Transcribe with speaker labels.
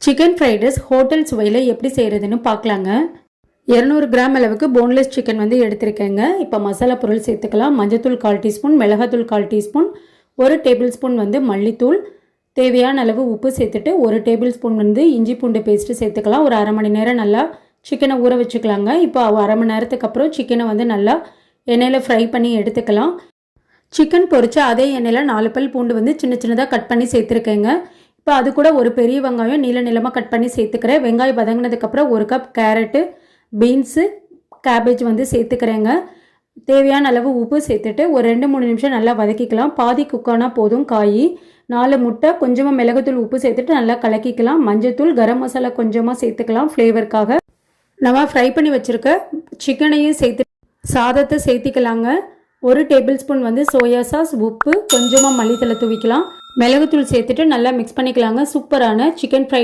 Speaker 1: Chicken fried rice hotel சுவையில் எப்படி செய்கிறதுன்னு பார்க்கலாங்க. 200 கிராம் அளவுக்கு போன்லெஸ் சிக்கன் வந்து எடுத்திருக்கேங்க. இப்போ மசாலா பொருள் சேர்த்துக்கலாம். மஞ்சத்தூள் 1/4 டீஸ்பூன், மிளகாத்தூள் 1/4 டீஸ்பூன், 1 டேபிள் ஸ்பூன் வந்து மல்லித்தூள், தேவையான அளவு உப்பு சேர்த்துட்டு 1 டேபிள் ஸ்பூன் வந்து இஞ்சி பூண்டு பேஸ்ட்டு சேர்த்துக்கலாம். ஒரு 1/2 மணி நேரம் நல்லா சிக்கனை ஊற வச்சுக்கலாங்க. இப்போ 1/2 மணி நேரத்துக்கு அப்புறம் சிக்கனை வந்து நல்லா எண்ணெயில் ஃப்ரை பண்ணி எடுத்துக்கலாம். சிக்கன் பொரிச்ச அதே எண்ணெயில் 4 பல் பூண்டு வந்து சின்ன சின்னதாக கட் பண்ணி சேர்த்துருக்கேங்க. இப்போ அது கூட ஒரு பெரிய வெங்காயம் நீள நீளமாக கட் பண்ணி சேர்த்துக்கிறேன். வெங்காயம் வதங்கினதுக்கப்புறம் 1 கப் கேரட்டு, பீன்ஸு, கேபேஜ் வந்து சேர்த்துக்கிறேங்க. தேவையான அளவு உப்பு சேர்த்துட்டு ஒரு 2-3 நிமிஷம் நல்லா வதக்கிக்கலாம். பாதி குக்கானா போதும் காய். 4 முட்டை, கொஞ்சமாக மிளகுத்தூள், உப்பு சேர்த்துட்டு நல்லா கலக்கிக்கலாம். மஞ்சத்தூள், கரம் மசாலா கொஞ்சமாக சேர்த்துக்கலாம் ஃப்ளேவருக்காக. நம்ம ஃப்ரை பண்ணி வச்சுருக்க சிக்கனையும் சேர்த்து சாதத்தை சேர்த்திக்கலாங்க. 1 டேபிள் ஸ்பூன் வந்து சோயா சாஸ், உப்பு, கொஞ்சமாக மல்லித்தலை தூவிக்கலாம். மிளகுத்தூள் சேர்த்துட்டு நல்லா மிக்ஸ் பண்ணிக்கலாங்க. சூப்பரான சிக்கன் ஃப்ரை